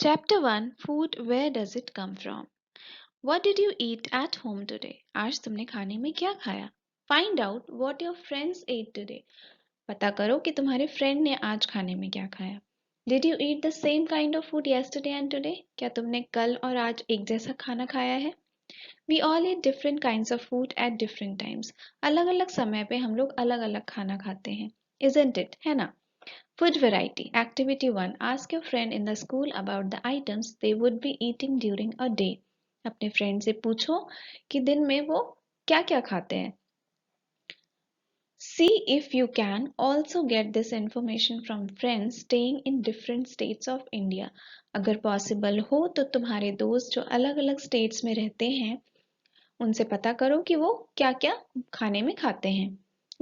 Chapter 1 Food Where Does It Come From? What did you eat at home today? आज तुमने खाने में क्या खाया? Find out what your friends ate today. पता करो कि तुम्हारे फ्रेंड ने आज खाने में क्या खाया. Did you eat the same kind of food yesterday and today? क्या तुमने कल और आज एक जैसा खाना खाया है? We all eat different kinds of food at different times. अलग अलग समय पे हम लोग अलग अलग खाना खाते हैं. Isn't it? है ना? Food variety. Activity 1. Ask your friend in the school about the items they would be eating during a day. अपने फ्रेंड से पूछो कि दिन में वो क्या क्या खाते हैं. See if you can also get this information from friends staying in different states of India. अगर पॉसिबल हो तो तुम्हारे दोस्त जो अलग अलग स्टेट्स में रहते हैं उनसे पता करो कि वो क्या क्या खाने में खाते हैं.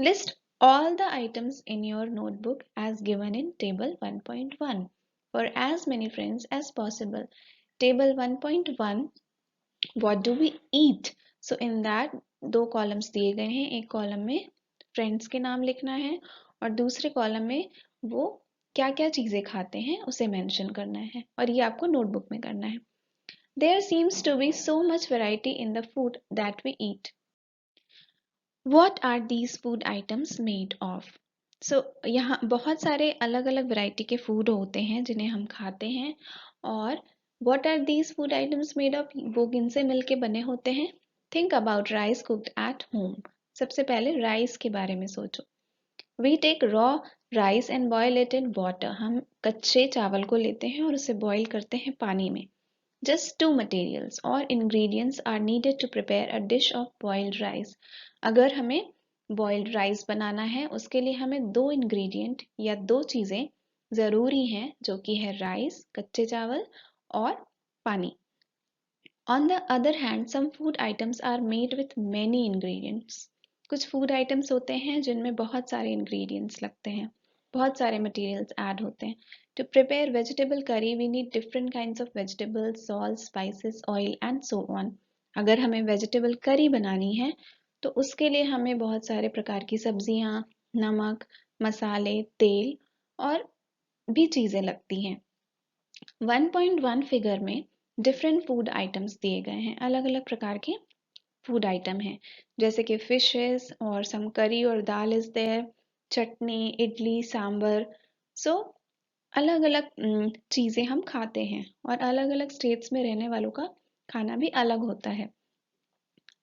List all the items in your notebook as given in table 1.1 for as many friends as possible. Table 1.1 what do we eat? So in that दो कॉलम्स दिए गए हैं. एक कॉलम में फ्रेंड्स के नाम लिखना है और दूसरे कॉलम में वो क्या क्या चीजें खाते हैं उसे मेंशन करना है और ये आपको नोटबुक में करना है. There seems to be so much variety in the food that we eat. What are these food items made of? So यहाँ बहुत सारे अलग अलग वैरायटी के फूड होते हैं जिन्हें हम खाते हैं और what are these food items made of? वो किनसे मिलके बने होते हैं? Think about rice cooked at home. सबसे पहले राइस के बारे में सोचो. We take raw rice and boil it in water. हम कच्चे चावल को लेते हैं और उसे बॉईल करते हैं पानी में. Just two materials or ingredients are needed to prepare a dish of boiled rice. अगर हमें boiled rice बनाना है उसके लिए हमें दो ingredient या दो चीजें जरूरी हैं जो कि है rice कच्चे चावल और पानी. On the other hand, some food items are made with many ingredients. कुछ food items होते हैं जिनमें बहुत सारे ingredients लगते हैं, बहुत सारे materials add होते हैं. To prepare vegetable curry, we need different kinds of vegetables, salt, spices, oil and so on. अगर हमें vegetable curry बनानी है तो उसके लिए हमें बहुत सारे प्रकार की सब्जियां, नमक, मसाले, तेल और भी चीजें लगती हैं. 1.1 फिगर में डिफरेंट फूड आइटम्स दिए गए हैं. अलग अलग प्रकार के फूड आइटम हैं जैसे कि फिशेस और सम करी और दाल इज देयर, चटनी, इडली, सांबर. सो अलग अलग चीजें हम खाते हैं और अलग अलग स्टेट्स में रहने वालों का खाना भी अलग होता है.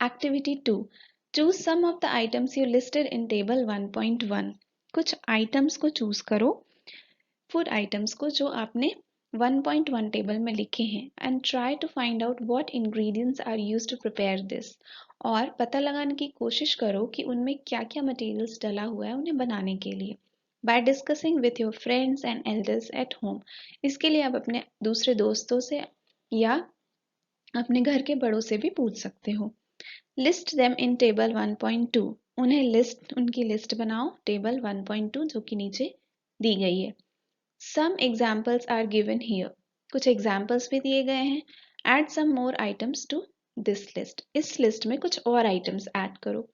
Activity 2. Choose some of the items you listed in table 1.1. कुछ आइटम्स को चूज करो, फूड आइटम्स को जो आपने 1.1 टेबल में लिखे हैं and try to find out what ingredients are used to prepare this. और पता लगाने की कोशिश करो कि उनमें क्या क्या मटेरियल्स डला हुआ है उन्हें बनाने के लिए. By discussing with your friends and elders at home. इसके लिए आप अपने दूसरे दोस्तों से या अपने घर के बड़ों से भी पूछ सकते हो. List them in table 1.2. उनकी लिस्ट बनाओ टेबल 1.2 जो कि नीचे दी गई है. Some examples are given here. कुछ examples भी दिए गए हैं. Add some more items to this list. इस list में कुछ और items add करो.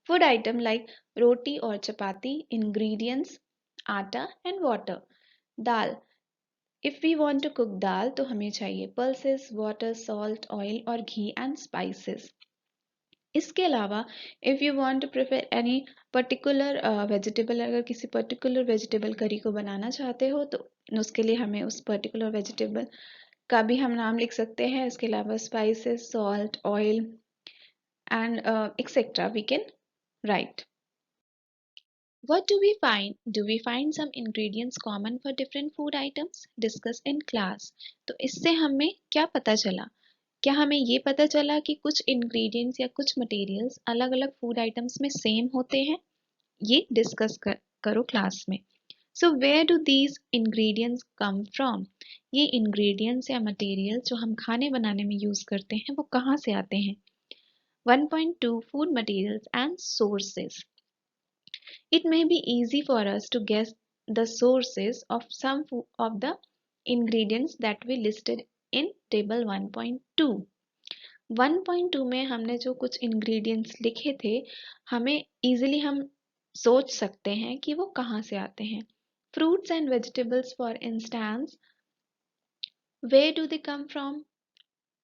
Food item like रोटी और चपाती, ingredients, आटा and water. Dal. If we want to cook दाल तो हमें चाहिए pulses, water, salt, oil और घी and spices. इसके अलावा if you want to prepare any particular vegetable, अगर किसी पर्टिकुलर वेजिटेबल करी को बनाना चाहते हो तो उसके लिए हमें उस पर्टिकुलर वेजिटेबल का भी हम नाम लिख सकते हैं. इसके अलावा spices, salt, oil and etcetera we can write. What do we find? Do we find some ingredients common for different food items? Discuss in class. तो इससे हमें क्या पता चला? क्या हमें ये पता चला कि कुछ इंग्रेडिएंट्स या कुछ मटेरियल्स अलग अलग फूड आइटम्स में सेम होते हैं? ये डिस्कस करो क्लास में. So where do these ingredients come from? ये इंग्रेडिएंट्स या मटेरियल्स जो हम खाने बनाने में यूज करते हैं वो कहाँ से आते हैं? 1.2 food materials and sources. It may be easy for us to guess the sources of some of the ingredients that we listed in table 1.2. 1.2 में हमने जो कुछ ingredients लिखे थे हमें easily हम सोच सकते हैं कि वो कहाँ से आते हैं. Fruits and vegetables for instance Where do they come from?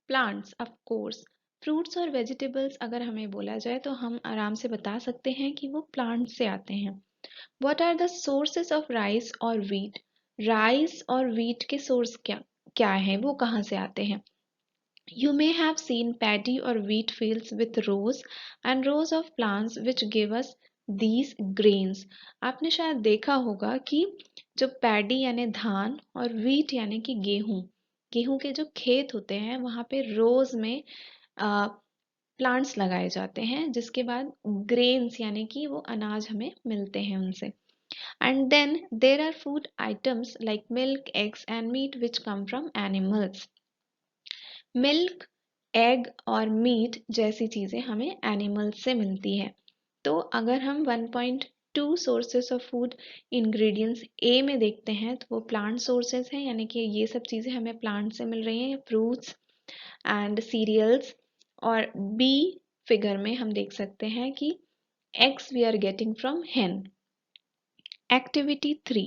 Plants, of course. Fruits और वेजिटेबल्स अगर हमें बोला जाए तो हम आराम से बता सकते हैं कि वो प्लांट से आते हैं. What are the sources of rice or wheat? Rice और व्हीट के सोर्स क्या क्या है, वो कहाँ से आते हैं? You may have seen paddy or wheat fields with rows and rows of plants which give us these grains. आपने शायद देखा होगा कि जो पैडी यानी धान और व्हीट यानी कि गेहूं, गेहूं के जो खेत होते हैं वहां पे रोज में प्लांट्स लगाए जाते हैं, जिसके बाद ग्रेन्स यानी कि वो अनाज हमें मिलते हैं उनसे. And then there are food items like milk, eggs and meat which come from animals. Milk, egg और मीट जैसी चीजें हमें एनिमल्स से मिलती है. तो अगर हम 1.2 सोर्सेस ऑफ फूड इंग्रेडिएंट्स ए में देखते हैं तो वो प्लांट सोर्सेस हैं, यानी कि ये सब चीजें हमें प्लांट से मिल रही हैं, फ्रूट्स एंड सीरियल्स. और बी फिगर में हम देख सकते हैं कि eggs we are getting from hen. Activity 3.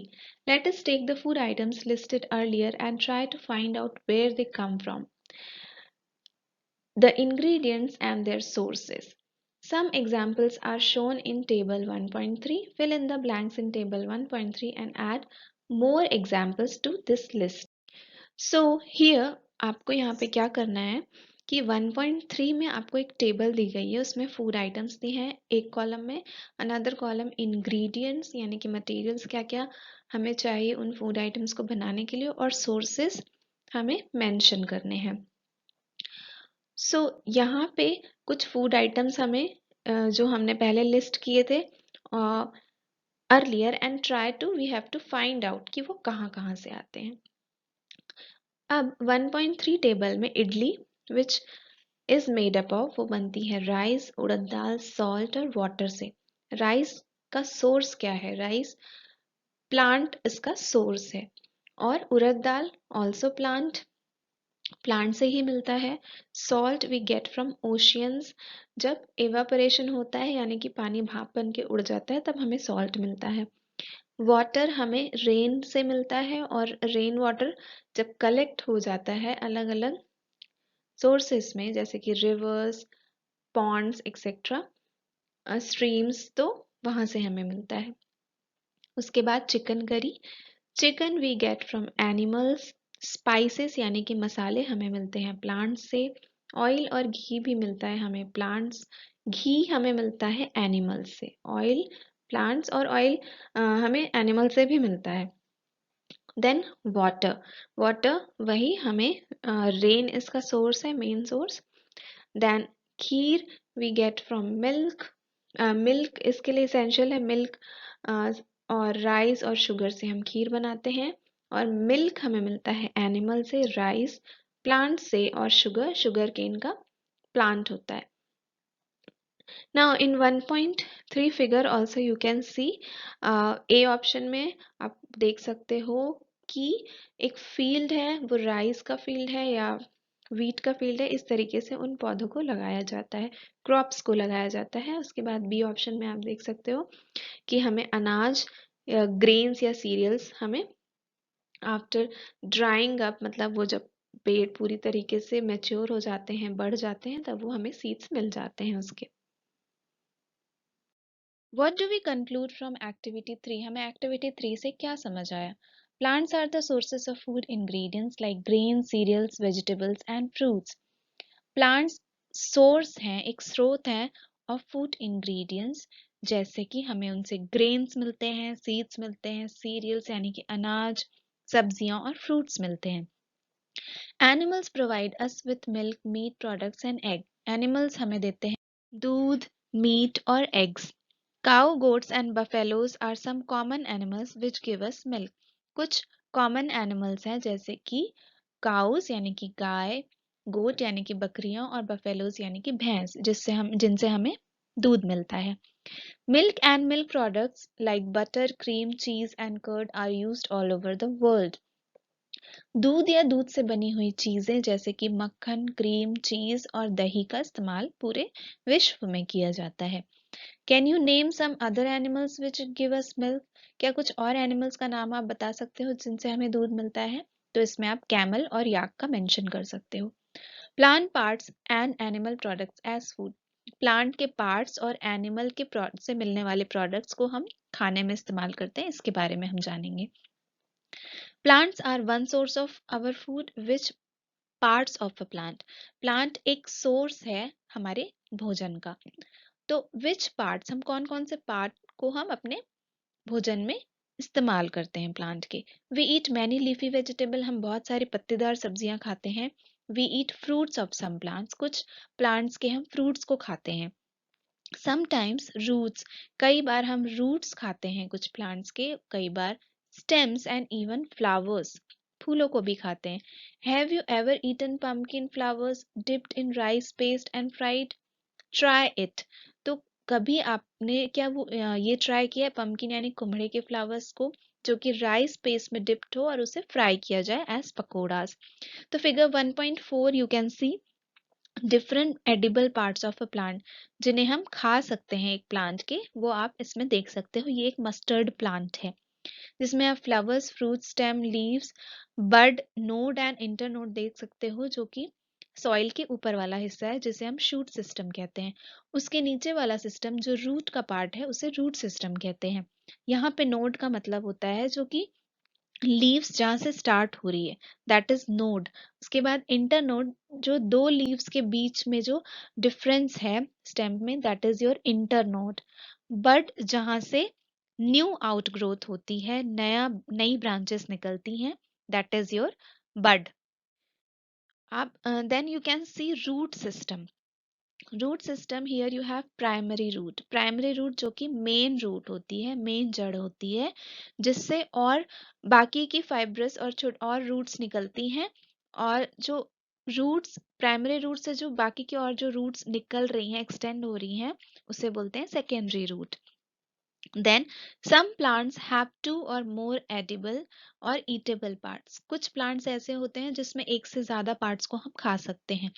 Let us take the food items listed earlier and try to find out where they come from. The ingredients and their sources. Some examples are shown in table 1.3. Fill in the blanks in table 1.3 and add more examples to this list. So here आपको यहाँ पे क्या करना है कि 1.3 में आपको एक टेबल दी गई है, उसमें फूड आइटम्स दी हैं एक कॉलम में, अनदर कॉलम इंग्रेडिएंट्स यानी कि मटेरियल्स क्या क्या हमें चाहिए उन फूड आइटम्स को बनाने के लिए, और सोर्सेस हमें मेंशन करने हैं. सो यहाँ पे कुछ फूड आइटम्स हमें जो हमने पहले लिस्ट किए थे earlier, and try to we have to find out कि वो कहाँ कहाँ से आते हैं. अब 1.3 टेबल में idli which is made up of, वो बनती है राइस, उड़द दाल, सॉल्ट और वाटर से. राइस का सोर्स क्या है? राइस प्लांट इसका सोर्स है. और उड़द दाल ऑल्सो प्लांट से ही मिलता है. Salt we get from oceans. जब एवापोरेशन होता है यानी कि पानी भाप बन के उड़ जाता है तब हमें सॉल्ट मिलता है. वाटर हमें रेन से मिलता है, और रेन वाटर जब कलेक्ट हो जाता है अलग अलग सोर्सेस में जैसे कि रिवर्स, पॉन्ड्स एक्सेट्रा, स्ट्रीम्स, तो वहां से हमें मिलता है. उसके बाद chicken curry. Chicken we get from animals. Spices यानी कि मसाले हमें मिलते हैं प्लांट्स से. ऑयल और घी भी मिलता है हमें प्लांट्स. घी हमें मिलता है एनिमल्स से. ऑयल प्लांट्स और ऑयल हमें एनिमल से भी मिलता है. Then water. वाटर वही हमें रेन इसका सोर्स है, main source. Then kheer we get from milk. Milk इसके लिए इसेंशियल है. मिल्क और राइस और शुगर से हम खीर बनाते हैं. और मिल्क हमें मिलता है एनिमल से, राइस प्लांट से, और शुगर केन का प्लांट होता है. Now in 1.3 figure also you can see A option में आप देख सकते हो कि एक फील्ड है, वो राइस का फील्ड है या व्हीट का फील्ड है. इस तरीके से उन पौधों को लगाया जाता है, क्रॉप्स को लगाया जाता है. उसके बाद बी ऑप्शन में आप देख सकते हो कि हमें अनाज, ग्रेन्स या सीरियल्स हमें आफ्टर ड्राइंग अप, मतलब वो जब पेड़ पूरी तरीके से मैच्योर हो जाते हैं, बढ़ जाते हैं, तब वो हमें सीड्स मिल जाते हैं उसके. What do we conclude from activity 3? हमें activity 3 से क्या समझ आया? Plants are the sources of food ingredients like grains, cereals, vegetables and fruits. Plants source हैं, एक स्रोत है of food ingredients, जैसे कि हमें उनसे grains मिलते हैं, seeds मिलते हैं, cereals यानी कि अनाज, सब्जियां और fruits मिलते हैं. Animals provide us with milk, meat products and egg. Animals हमें देते हैं दूध, मीट और eggs. Cow, goats and buffaloes are some common animals which give us milk. कुछ common animals हैं जैसे कि cows यानी कि गाय, goat यानी कि बकरियां और buffaloes यानी कि भैंस जिनसे हमें दूध मिलता है. Milk and milk products like butter, cream, cheese and curd are used all over the world. दूध या दूध से बनी हुई चीजें जैसे कि मक्खन, क्रीम, चीज और दही का इस्तेमाल पूरे विश्व में किया जाता है. Can you name some other animals which give us milk? क्या कुछ और एनिमल्स का नाम आप बता सकते हो जिनसे हमें दूध मिलता है? तो इसमें आप कैमल और याक का मेंशन कर सकते हो। Plant parts and animal products as food. Plant के पार्ट्स और एनिमल के से मिलने वाले प्रोडक्ट्स को हम खाने में इस्तेमाल करते हैं, इसके बारे में हम जानेंगे। Plants are one source of our food, which parts of a plant. Plant एक सोर्स है हमारे भोजन का, तो विच पार्ट्स, हम कौन कौन से पार्ट को हम अपने भोजन में इस्तेमाल करते हैं प्लांट के। We eat many leafy vegetable, हम बहुत सारी पत्तेदार सब्जियां खाते हैं। We eat fruits of some plants, कुछ प्लांट्स के हम फ्रूट्स को खाते हैं। समटाइम्स रूट्स, कई बार हम रूट्स खाते हैं कुछ प्लांट्स के, कई बार स्टेम्स एंड इवन फ्लावर्स, फूलों को भी खाते हैं। Have you ever eaten pumpkin flowers dipped in rice paste and fried? Try it. तो कभी आपने क्या ये ट्राई किया है पम्पकिन यानी कुम्हड़े के फ्लावर्स को, जो कि राइस पेस्ट में डिप्ट हो और उसे फ्राई किया जाए एज पकोड़ास। तो figure 1.4 you can C different edible parts of a plant, जिन्हें हम खा सकते हैं एक प्लांट के, वो आप इसमें देख सकते हो। ये एक मस्टर्ड प्लांट है जिसमें आप flowers, fruit, stem, leaves, bud, node and internode देख सकते हो, जो कि सॉइल के ऊपर वाला हिस्सा है जिसे हम शूट सिस्टम कहते हैं। उसके नीचे वाला सिस्टम जो रूट का पार्ट है उसे रूट सिस्टम कहते हैं। यहाँ पे नोड का मतलब होता है जो कि लीव्स जहां से स्टार्ट हो रही है, दैट इज नोड। उसके बाद इंटरनोड, जो दो लीव्स के बीच में जो डिफरेंस है स्टेम में, दैट इज योर इंटरनोड। बड, जहां से न्यू आउटग्रोथ होती है, नई ब्रांचेस निकलती हैं, दैट इज योर बड। आप then you can see root system. Root system, here you have primary root. Primary root जो कि मेन रूट होती है, मेन जड़ होती है, जिससे और बाकी की फाइब्रस और रूट्स निकलती हैं। और जो रूट्स, प्राइमरी रूट से जो बाकी की और जो रूट्स निकल रही हैं, एक्सटेंड हो रही हैं, उसे बोलते हैं secondary root. Then some plants have two or more edible और eatable parts. कुछ plants ऐसे होते हैं जिसमें एक से ज्यादा parts को हम खा सकते हैं।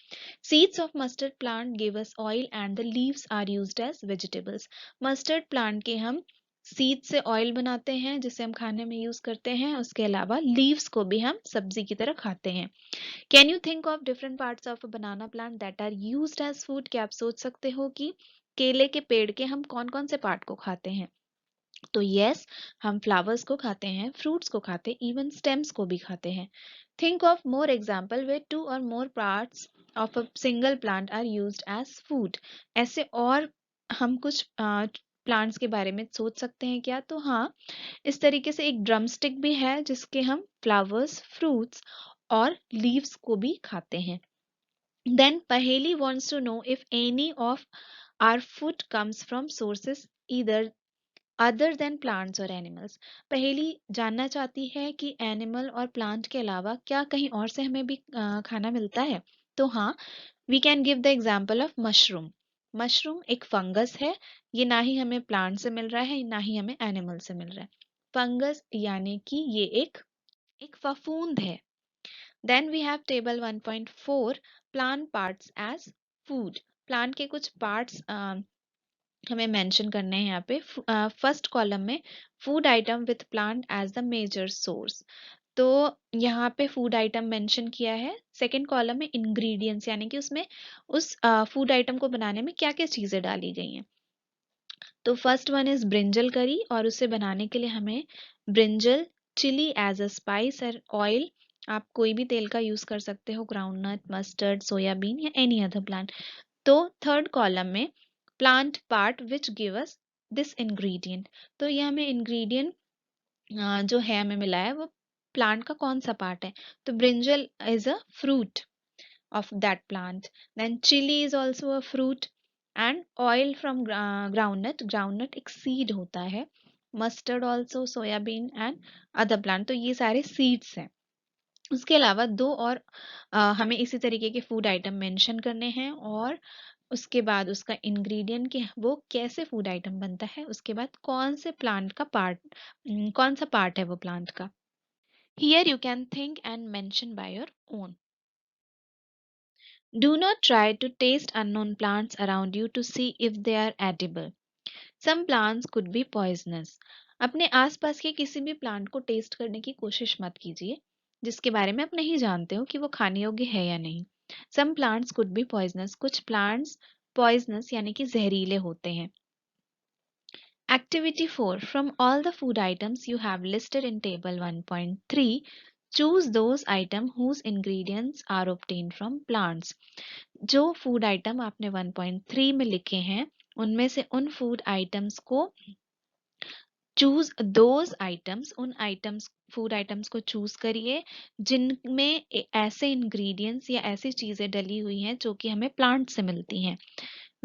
Seeds of mustard plant give us oil and the leaves are used as vegetables. Mustard plant के हम सीड से ऑयल बनाते हैं जिसे हम खाने में यूज करते हैं, उसके अलावा लीव्स को भी हम सब्जी की तरह खाते हैं। Can you think of different parts of a banana plant that are used as food? क्या आप सोच सकते हो कि केले के पेड़ के हम कौन कौन से पार्ट को खाते हैं? तो यस, हम फ्लावर्स को खाते हैं, फ्रूट्स को खाते हैं, इवन स्टेम्स को भी खाते हैं। Think of more example where two or more parts of a single plant are used as food. ऐसे और हम कुछ प्लांट्स के बारे में सोच सकते हैं क्या? तो हाँ, इस तरीके से एक ड्रमस्टिक भी है जिसके हम फ्लावर्स, फ्रूट्स और लीव्स को भी खाते हैं। देन पहेली wants to know if any of our food comes from sources either other than plants और एनिमल्स। पहेली जानना चाहती है कि एनिमल और प्लांट के अलावा क्या कहीं और से हमें भी खाना मिलता है। तो हाँ, we can give the example of mushroom. Mushroom एक फंगस है, ये ना ही हमें प्लांट से मिल रहा है ना ही हमें एनिमल से मिल रहा है। फंगस यानी कि ये एक फफूंद है। Then we have table 1.4 plant parts as food. Plant के कुछ पार्ट्स हमें मेंशन करने हैं यहाँ पे। फर्स्ट कॉलम में food item with plant as the major source, तो यहाँ पे फूड आइटम मेंशन किया है। सेकंड कॉलम में इंग्रेडिएंट्स, यानी कि उसमें उस फूड आइटम को बनाने में क्या क्या चीजें डाली गई हैं। तो फर्स्ट वन इज ब्रिंजल करी, और उसे बनाने के लिए हमें brinjal, chilli as a spice और ऑयल, आप कोई भी तेल का यूज कर सकते हो, ग्राउंडनट, मस्टर्ड, सोयाबीन या एनी अदर प्लांट। तो थर्ड कॉलम में plant part which give us this ingredient, तो ये हमें इंग्रेडिएंट जो है हमें मिला है वो प्लांट का कौन सा पार्ट है। तो brinjal is a fruit of that plant. Then chili is also a fruit and oil from groundnut. Groundnut एक seed होता है. Mustard also, soyabean and other plant. तो ये सारे seeds हैं। उसके अलावा दो और हमें इसी तरीके के फूड आइटम मेंशन करने हैं, और उसके बाद उसका इंग्रेडिएंट कि वो कैसे फूड आइटम बनता है, उसके बाद कौन से प्लांट का पार्ट, कौन सा पार्ट है वो प्लांट का। Here you can think and mention by your own. Do not try to taste unknown plants around you to see if they are edible. Some plants could be poisonous. अपने आसपास के किसी भी plant को test करने की कोशिश मत कीजिए, जिसके बारे में आप नहीं जानते हो कि वो खाने योग्य है या नहीं। Some plants could be poisonous, कुछ प्लांट्स पॉइजनस यानी कि जहरीले होते हैं। Activity 4. From all the food items you have listed in table 1.3, choose those items whose ingredients are obtained from plants. जो फूड आइटम आपने 1.3 में लिखे हैं उनमें से उन फूड आइटम्स को चूज दोज आइटम्स, उन आइटम्स फूड आइटम्स को चूज करिए जिनमें ऐसे इंग्रेडिएंट्स या ऐसी चीजें डली हुई हैं जो कि हमें प्लांट से मिलती हैं।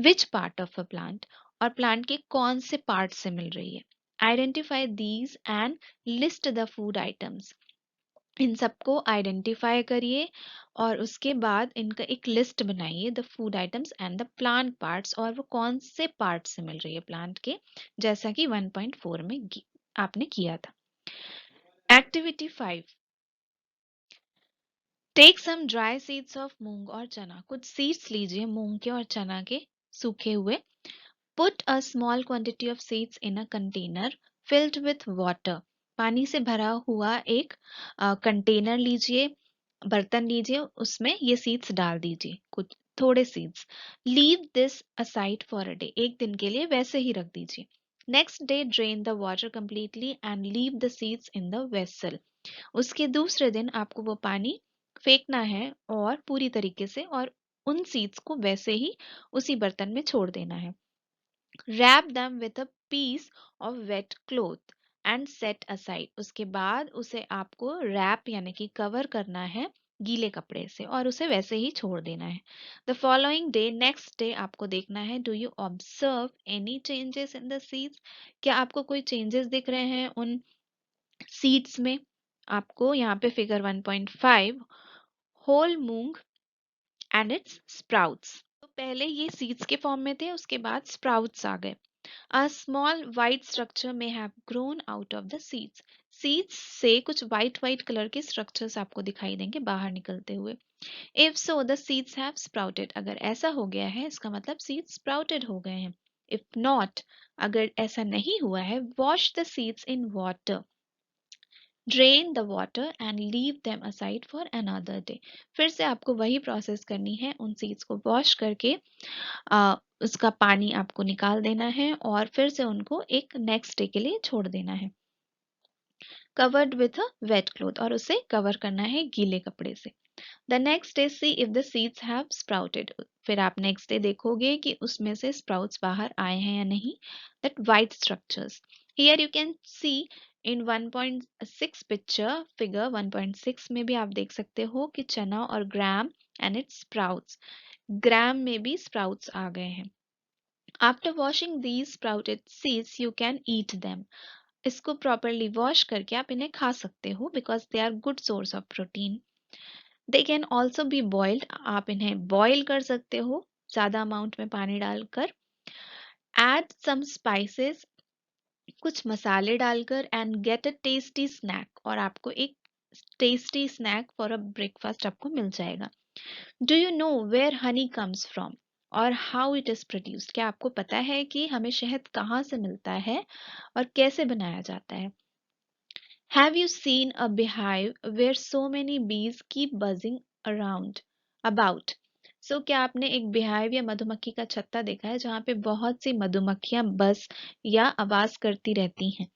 Which part of a plant, और प्लांट के कौन से पार्ट से मिल रही है। Identify these and list the food items, इन सबको आइडेंटिफाई करिए और उसके बाद इनका एक लिस्ट बनाइए, the food items and the plant parts, और वो कौन से पार्ट से मिल रही है प्लांट के, जैसा कि 1.4 में आपने किया था। Activity 5, take some dry seeds of moong और चना, कुछ सीड्स लीजिए मूंग के और चना के सूखे हुए। Put a small quantity of seeds in a container filled with water. पानी से भरा हुआ एक कंटेनर लीजिए, बर्तन लीजिए, उसमें ये सीड्स डाल दीजिए, कुछ थोड़े seeds. Leave this aside for a day, एक दिन के लिए वैसे ही रख दीजिए। Next day drain the water completely and leave the seeds in the vessel. उसके दूसरे दिन आपको वो पानी फेंकना है और पूरी तरीके से, और उन सीड्स को वैसे ही उसी बर्तन में छोड़ देना है। Wrap them with a piece of wet cloth and set aside. उसके बाद उसे आपको रैप यानी कि कवर करना है गीले कपड़े से और उसे वैसे ही छोड़ देना है। The following day, next day आपको देखना है, do you observe any changes in the seeds? क्या आपको कोई changes दिख रहे हैं उन seeds में? आपको यहाँ पे figure 1.5 whole moong and its sprouts, तो पहले ये सीड्स के फॉर्म में थे, उसके बाद स्प्राउट्स आ गए। A small white structure may have grown out of the seeds. Seeds से कुछ white कलर के structures आपको दिखाई देंगे बाहर निकलते हुए। If so, the seeds have sprouted. अगर ऐसा हो गया है इसका मतलब seeds sprouted हो गए हैं। If not, अगर ऐसा नहीं हुआ है, wash the seeds in water. Drain the water and leave them aside for another day. फिर से आपको वही प्रोसेस करनी है, उन सीड्स को वॉश करके उसका पानी आपको निकाल देना है और फिर से उनको एक नेक्स्ट डे के लिए छोड़ देना है। Covered with a wet cloth, और उसे कवर करना है गीले कपड़े से। The next day see if the seeds have sprouted, फिर आप नेक्स्ट डे देखोगे कि उसमें से स्प्राउट्स बाहर आए हैं या नहीं। That white structures, here you can C in 1.6 picture, figure 1.6 में भी आप देख सकते हो कि चना और gram and its sprouts, gram में भी स्प्राउट्स आ गए हैं। After washing these sprouted seeds you can eat them, इसको प्रॉपरली वॉश करके आप इन्हें खा सकते हो because they are good source of protein. They can also be boiled, आप इन्हें बॉयल कर सकते हो ज्यादा अमाउंट में पानी डालकर। एड सम स्पाइसेस, कुछ मसाले डालकर, and get a tasty snack, और आपको एक tasty snack for a breakfast आपको मिल जाएगा। Do you know where honey comes from और हाउ इट इज प्रोड्यूस्ड, क्या आपको पता है कि हमें शहद कहाँ से मिलता है और कैसे बनाया जाता है। Have you seen a beehive where so many bees keep buzzing around about? So क्या आपने एक beehive या मधुमक्खी का छत्ता देखा है जहाँ पे बहुत सी मधुमक्खियां बस या आवाज करती रहती हैं।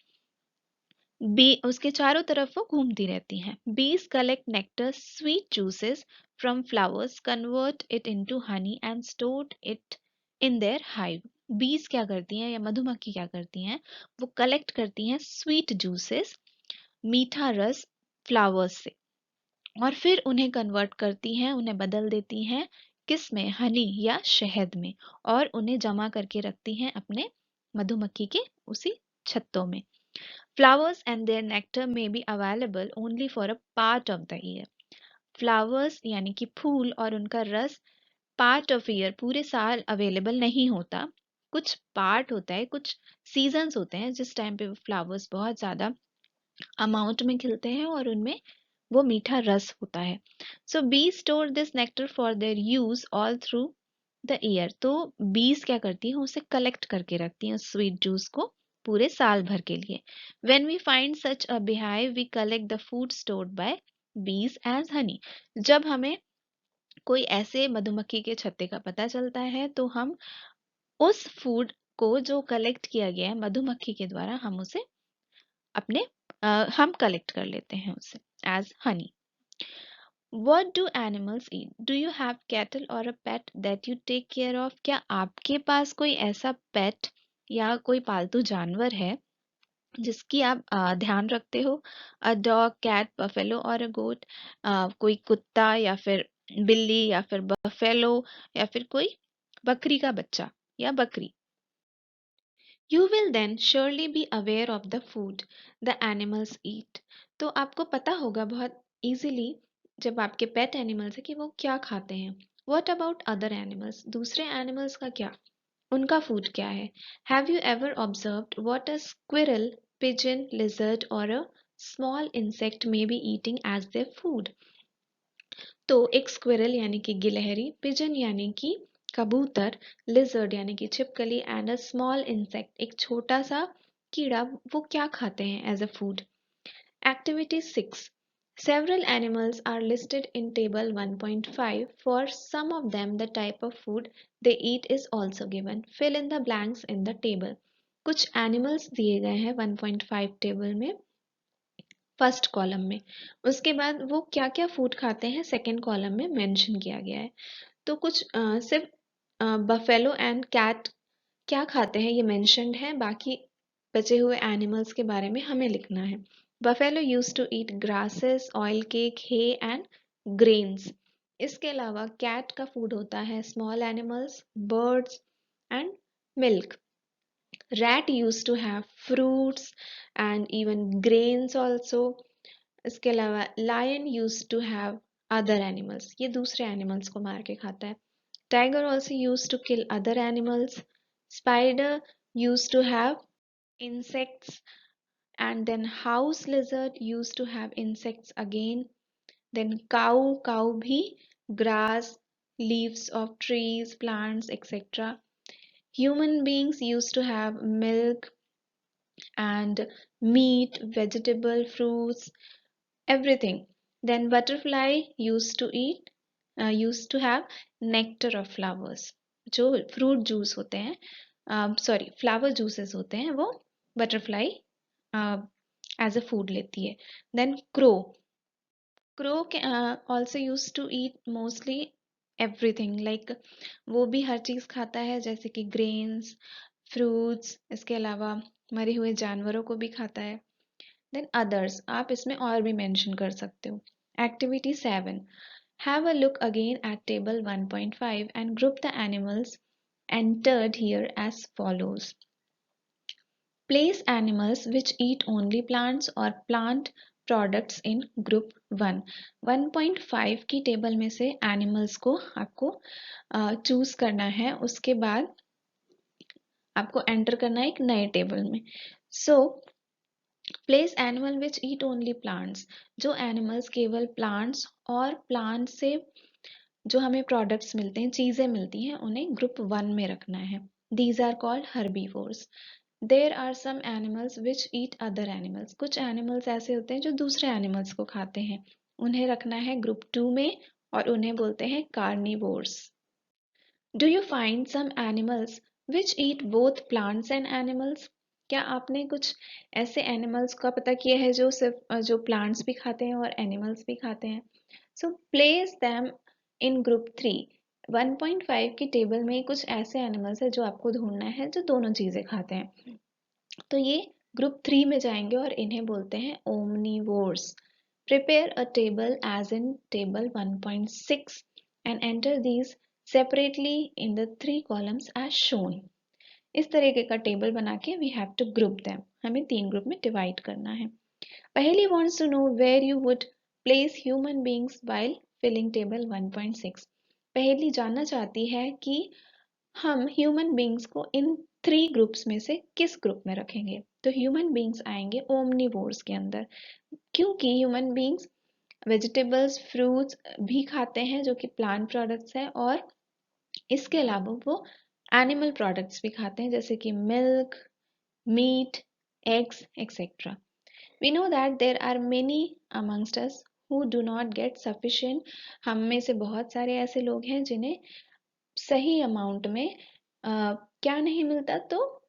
बी उसके चारों तरफ वो घूमती रहती हैं। Bees collect nectar, sweet juices from flowers, convert it into honey and store it in their hive. Bees क्या करती हैं या मधुमक्खी क्या करती हैं, वो कलेक्ट करती हैं स्वीट जूसेस, मीठा रस फ्लावर्स से, और फिर उन्हें कन्वर्ट करती हैं, उन्हें बदल देती हैं किस में, हनी या शहद में, और उन्हें जमा करके रखती हैं अपने मधुमक्खी के उसी छत्तों में। Flowers and their nectar may be available only for a part of the year. Flowers यानी कि फूल और उनका रस पार्ट ऑफ ईयर, पूरे साल अवेलेबल नहीं होता, कुछ पार्ट होता है, कुछ सीजन्स होते हैं जिस टाइम पे फ्लावर्स बहुत ज्यादा अमाउंट में खिलते हैं और उनमें वो मीठा रस होता है। So bee store this nectar for their use all through the year, तो बीज क्या करती हैं, उसे कलेक्ट करके रखती हैं स्वीट जूस को पूरे साल भर के लिए। When we find such a beehive we collect the food stored by bees as honey. जब हमें कोई ऐसे मधुमक्खी के छत्ते का पता चलता है तो हम उस फूड को जो कलेक्ट किया गया है मधुमक्खी के द्वारा हम उसे अपने हम कलेक्ट कर लेते हैं उसे as honey. What do animals eat? Do you have cattle or a pet that you take care of? क्या आपके पास कोई ऐसा पेट या कोई पालतू जानवर है जिसकी आप ध्यान रखते हो? अ डॉग, कैट, बफेलो और अ गोट. कोई कुत्ता या फिर बिल्ली या फिर बफेलो या फिर कोई बकरी का बच्चा या बकरी. You will then surely be aware of the food the animals eat. तो आपको पता होगा बहुत easily जब आपके pet animals है कि वो क्या खाते हैं. What about other animals? दूसरे animals का क्या? उनका food क्या है? Have you ever observed what a squirrel, pigeon, lizard or a small insect may be eating as their food? तो एक स्क्विरल यानी कि गिलहरी, पिजन यानी कि कबूतर, लिजर्ड यानी कि छिपकली एंड अ स्मॉल इंसेक्ट एक छोटा सा कीड़ा वो क्या खाते हैं as a food. Activity 6. Several animals are listed in table 1.5. For some of them the type of food they eat is also given. Fill in the blanks in the table. कुछ animals दिए गए हैं 1.5 table में first column में. उसके बाद वो क्या क्या फूड खाते हैं सेकंड कॉलम में मेंशन किया गया है. तो कुछ सिर्फ बफेलो एंड कैट क्या खाते हैं ये मेंशन्ड है. बाकी बचे हुए एनिमल्स के बारे में हमें लिखना है. Buffalo use to eat grasses, oil cake, hay and grains. इसके अलावा कैट का फूड होता है small animals, birds and milk. Rat used to have fruits and even grains also. इसके अलावा lion used to have other animals. ये दूसरे animals को मार के खाता है. Tiger also used to kill other animals. Spider used to have insects, and then house lizard used to have insects again. Then cow भी grass, leaves of trees, plants, etc. Human beings used to have milk and meat, vegetable, fruits, everything. Then butterfly used to have nectar of flowers. जो fruit juice होते हैं sorry flower juices होते हैं वो butterfly as a food लेती है. Then crow also used to eat mostly everything like वो भी हर चीज खाता है जैसे कि grains, fruits. इसके अलावा मरे हुए जानवरों को भी खाता है. देन अदर्स आप इसमें और भी मेंशन कर सकते हो. Activity 7. Have a look again at table 1.5 and group the animals entered here as follows. Place animals which eat only plants or plant products in group 1. 1.5 की टेबल में से एनिमल्स को आपको चूज करना है. उसके बाद आपको एंटर करना है एक नए टेबल में. So place animal which eat only plants. जो एनिमल्स केवल प्लांट्स और प्लांट से जो हमें प्रोडक्ट्स मिलते हैं चीजें मिलती हैं उन्हें ग्रुप 1 में रखना है. These are called herbivores. There are some animals which eat other animals. कुछ एनिमल्स ऐसे होते हैं जो दूसरे एनिमल्स को खाते हैं उन्हें रखना है ग्रुप 2 में और उन्हें बोलते हैं carnivores. Do you find some animals which eat both plants and animals. क्या आपने कुछ ऐसे एनिमल्स का पता किया है जो सिर्फ जो प्लांट्स भी खाते हैं और एनिमल्स भी खाते हैं. So place them in group 3. 1.5 की टेबल में कुछ ऐसे एनिमल्स है जो आपको ढूंढना है जो दोनों चीजें खाते हैं. तो ये ग्रुप 3 में जाएंगे और इन्हें बोलते हैं omnivores. Prepare a table as in table 1.6 and enter these separately in the 3 columns as shown. इस तरीके का टेबल बना के we have to group them. हमें 3 ग्रुप में डिवाइड करना है. पहली wants to know where you would place human beings while filling table 1.6. पहली जानना चाहती है कि हम ह्यूमन बींग्स को इन 3 ग्रुप्स में से किस ग्रुप में रखेंगे. तो ह्यूमन बींग्स आएंगे ओमनीवोर्स के अंदर क्योंकि ह्यूमन बींग्स वेजिटेबल्स फ्रूट्स भी खाते हैं जो कि प्लांट प्रोडक्ट्स हैं और इसके अलावा वो एनिमल प्रोडक्ट्स भी खाते हैं जैसे कि milk, meat, eggs etcetera. We know that there are many amongst us who do not get sufficient। हम में से बहुत सारे ऐसे लोग हैं जिन्हें सही अमाउंट में क्या नहीं मिलता, तो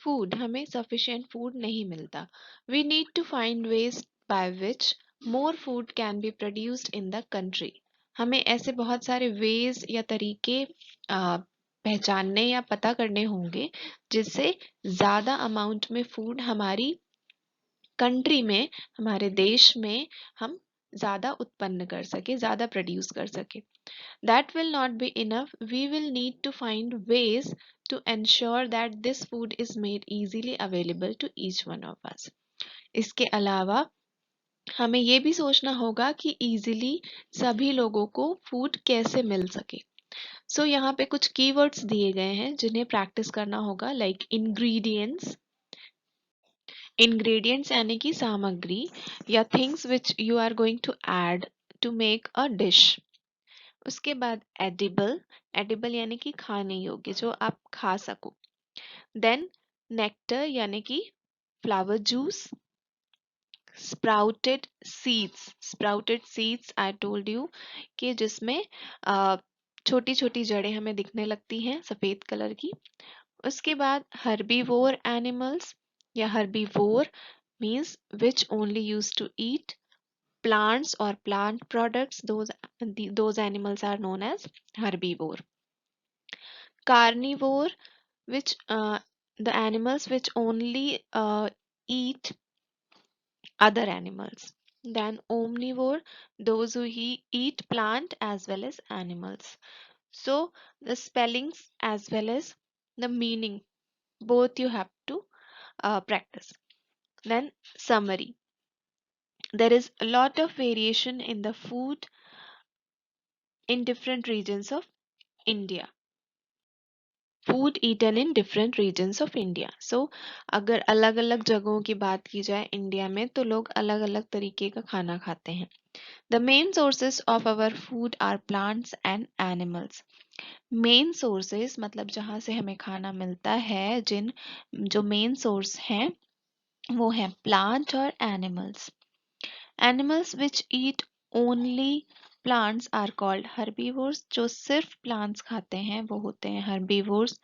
फूड, हमें सफिशिएंट फूड नहीं मिलता। We need to find ways by which more food can be produced in the country. हमें ऐसे बहुत सारे वेज या तरीके पहचानने या पता करने होंगे जिससे ज़्यादा अमाउंट में फूड हमारी कंट्री में, हमारे देश में हम ज़्यादा उत्पन्न कर सके, ज़्यादा प्रोड्यूस कर सके। That will not be enough. We will need to find ways to ensure that this food is made easily available to each one of us. इसके अलावा हमें ये भी सोचना होगा कि इजीली सभी लोगों को फूड कैसे मिल सके। यहाँ पे कुछ कीवर्ड्स दिए गए हैं जिन्हें प्रैक्टिस करना होगा, लाइक इंग्रेडिएंट्स। इंग्रेडिएंट्स यानी कि सामग्री या things which you are going to add to make a dish. उसके बाद एडिबल, एडिबल यानी कि खाने योग्य, जो आप खा सको। देन नेक्टर यानी कि flower juice. Sprouted seeds, sprouted seeds I told you कि जिसमें छोटी छोटी जड़ें हमें दिखने लगती हैं सफेद कलर की। उसके बाद हर्बीवोर एनिमल्स या herbivore means which only use to eat plants or plant products, those animals are known as herbivore. Carnivore, which the animals which only eat other animals. Then omnivore, those who eat plant as well as animals. So the spellings as well as the meaning, both you have to practice. Then summary, there is a lot of variation in the food in different regions of India. Food eaten in different regions of India. अगर अलग अलग जगहों की बात की जाए India में, तो लोग अलग अलग तरीके का खाना खाते हैं। The main sources of our food are plants and animals. Main sources मतलब जहाँ से हमें खाना मिलता है, जो मेन सोर्स हैं वो है प्लांट और animals. Animals which eat only plants are called herbivores. जो सिर्फ प्लांट्स खाते हैं वो होते हैं herbivores.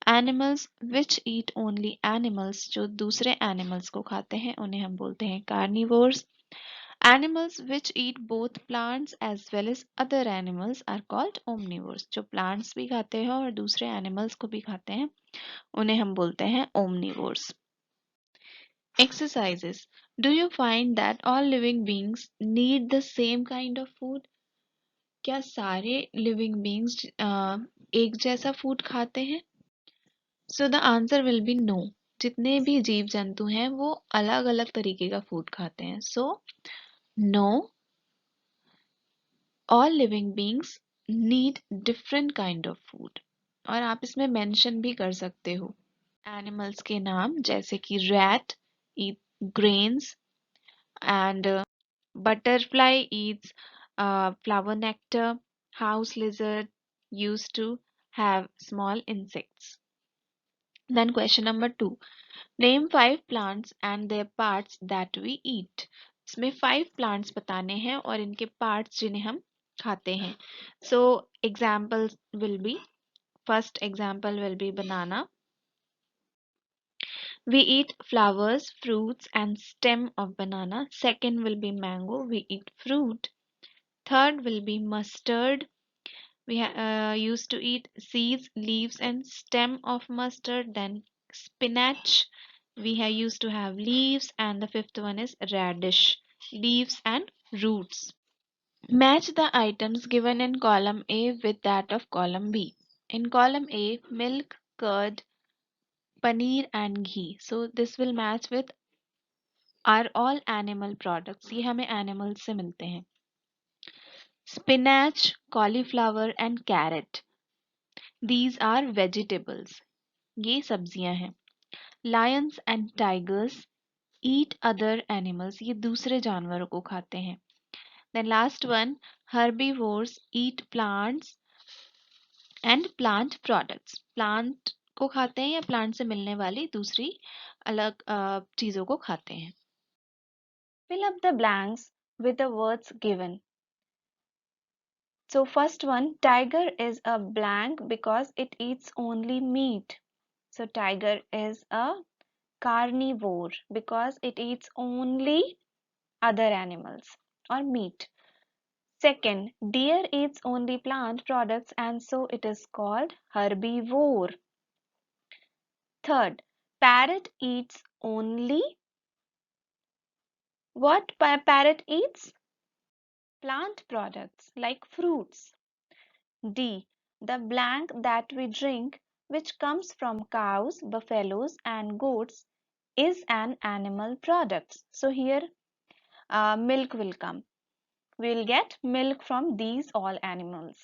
Animals which eat only animals, जो दूसरे एनिमल्स को खाते हैं उन्हें हम बोलते हैं carnivores. Animals which eat both plants as well as other animals are called omnivores. जो प्लांट्स भी खाते हैं और दूसरे एनिमल्स को भी खाते हैं उन्हें हम बोलते हैं omnivores. Exercises. Do you find that all living beings need the same kind of food? क्या सारे लिविंग बींग्स एक जैसा फूड खाते हैं? So the answer will be no. जितने भी जीव जंतु हैं वो अलग अलग तरीके का फूड खाते हैं। So no, all living beings need different kind of food. और आप इसमें मेंशन भी कर सकते हो एनिमल्स के नाम, जैसे कि rat eat grains and butterfly eats flower nectar. House lizard used to have small insects. Then question number 2. Name 5 plants and their parts that we eat. इसमें 5 plants बताने हैं और इनके parts जिन्हें हम खाते हैं. So examples will be, first example will be banana. We eat flowers, fruits and stem of banana. Second will be mango. We eat fruit. Third will be mustard. We used to eat seeds, leaves, and stem of mustard. Then spinach. We used to have leaves, and the fifth one is radish, leaves and roots. Match the items given in column A with that of column B. In column A, milk, curd, paneer, and ghee. So this will match with are all animal products. ये हमें animals से मिलते हैं. Spinach, cauliflower and carrot. These are vegetables. ये सब्जियां हैं. Lions and tigers eat other animals. ये दूसरे जानवरों को खाते हैं. Then last one, herbivores eat plants and plant products. Plant को खाते हैं या plant से मिलने वाली दूसरी अलग चीजों को खाते हैं. Fill up the blanks with the words given. So first one, tiger is a blank because it eats only meat. So tiger is a carnivore because it eats only other animals or meat. Second, deer eats only plant products and so it is called herbivore. Third, parrot eats only what parrot eats? Plant products like fruits. D. The blank that we drink, which comes from cows, buffaloes, and goats, is an animal product. So here milk will come. We will get milk from these all animals.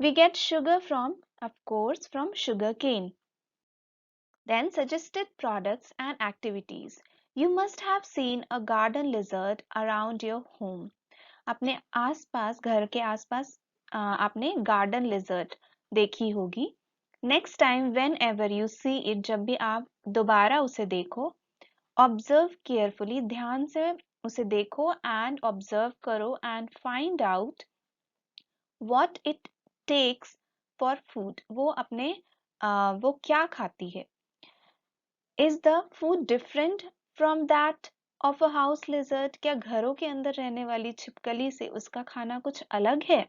We get sugar from, of course, from sugar cane. Then suggested products and activities. You must have seen a garden lizard around your home. अपने आसपास घर के आसपास आपने garden lizard देखी होगी. Next time when ever you see it, जब भी आप दोबारा उसे देखो, ऑब्जर्व केयरफुली, ध्यान से उसे देखो एंड ऑब्जर्व करो and find out what it takes for food. वो अपने वो क्या खाती है. Is the food different from that of a house lizard. क्या घरों के अंदर रहने वाली छिपकली से उसका खाना कुछ अलग है.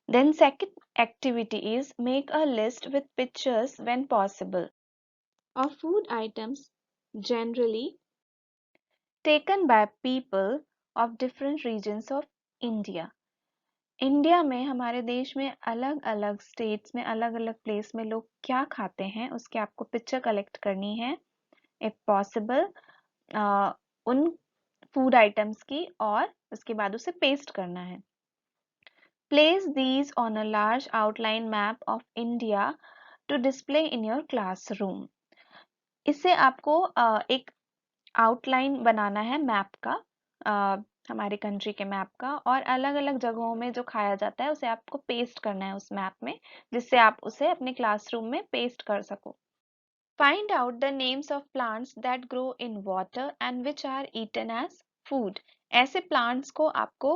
Then second activity is make a list with pictures when possible of food items generally taken by people of different regions of India. India में, हमारे देश में अलग अलग स्टेट्स में, अलग अलग प्लेस में लोग क्या खाते हैं उसके आपको पिक्चर कलेक्ट करनी है इफ पॉसिबल उन फूड आइटम्स की, और उसके बाद उसे पेस्ट करना है. Place these on a large outline map of India to display in your classroom. इससे आपको एक आउटलाइन बनाना है मैप का, हमारे कंट्री के मैप का, और अलग अलग जगहों में जो खाया जाता है उसे आपको पेस्ट करना है उस मैप में, जिससे आप उसे अपने क्लासरूम में पेस्ट कर सको. Find out the names of plants that grow in water and which are eaten as food. ऐसे प्लांट्स को आपको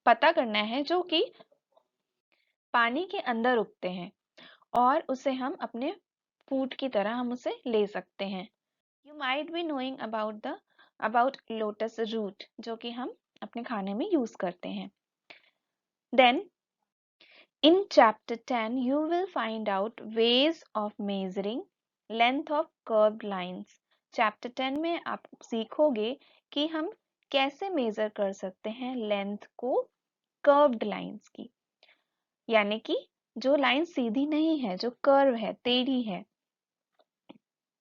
पता करना है जो कि पानी के अंदर उगते हैं और उसे हम अपने फूड की तरह हम उसे ले सकते हैं. You might be knowing about lotus root, जो कि हम अपने खाने में यूज करते हैं. Then in chapter 10 you will find out ways of measuring length of curved lines. Chapter 10 में आप सीखोगे कि हम कैसे मेजर कर सकते हैं लेंथ को कर्व्ड लाइंस की, यानी कि जो लाइन सीधी नहीं है, जो कर्व है, टेढ़ी है.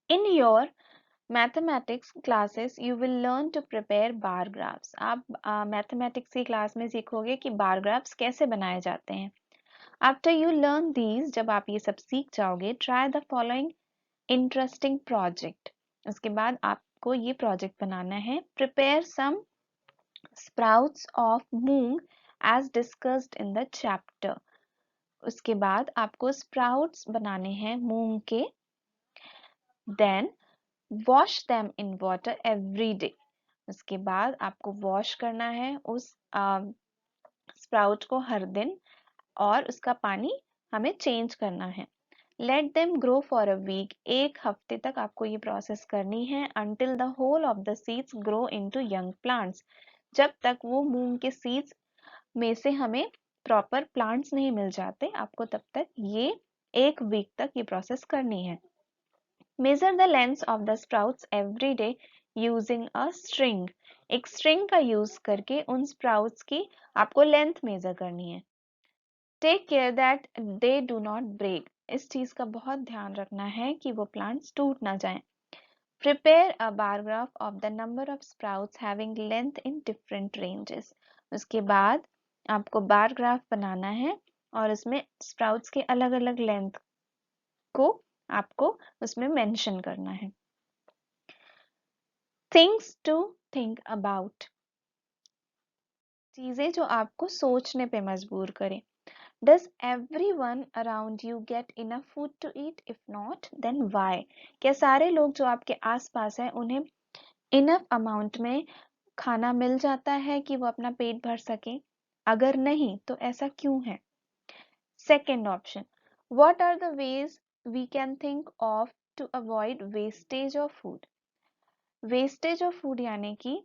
In your mathematics classes you will learn to prepare bar graphs. आप मैथमेटिक्स की क्लास में सीखोगे कि बार ग्राफ्स कैसे बनाए जाते हैं. आफ्टर यू लर्न दीज, जब आप ये सब सीख जाओगे, try the following interesting project. उसके बाद आपको ये प्रोजेक्ट बनाना है. Prepare some sprouts of moong as discussed in the chapter. उसके बाद आपको स्प्राउट्स बनाने हैं मूंग के. Then wash them in water every day. उसके बाद आपको वॉश करना है उस स्प्राउट को हर दिन, और उसका पानी हमें चेंज करना है. Let them grow for a week. एक हफ्ते तक आपको ये प्रोसेस करनी है. Until the whole of the seeds grow into young plants. जब तक वो मूंग के सीड्स में से हमें प्रॉपर प्लांट्स नहीं मिल जाते, आपको तब तक ये एक वीक तक ये प्रोसेस करनी है. Measure the length of the sprouts every day using a string. एक string का यूज करके उन sprouts की आपको length measure करनी है. Take care that they do not break. इस चीज का बहुत ध्यान रखना है कि वो plants टूट ना जाएं. Prepare a bar graph of the number of sprouts having length in different ranges. उसके बाद आपको बार ग्राफ बनाना है और उसमें स्प्राउट्स के अलग अलग लेंथ को आपको उसमें मेंशन करना है. Things to think about. चीजें जो आपको सोचने पे मजबूर करें. Does everyone around you get enough food to eat? If not, then why? क्या सारे लोग जो आपके आसपास हैं उन्हें इनफ अमाउंट में खाना मिल जाता है कि वो अपना पेट भर सके? अगर नहीं तो ऐसा क्यों है? Second option, what are the ways we can think of to avoid wastage of food? Wastage of food यानी कि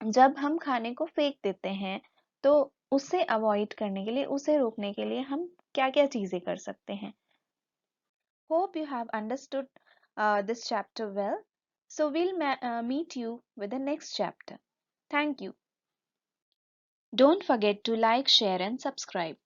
जब हम खाने को फेंक देते हैं तो उसे अवॉइड करने के लिए, उसे रोकने के लिए हम क्या क्या चीजें कर सकते हैं? Hope you have understood this chapter well. So we'll meet you with the next chapter. Thank you. Don't forget to like, share and subscribe.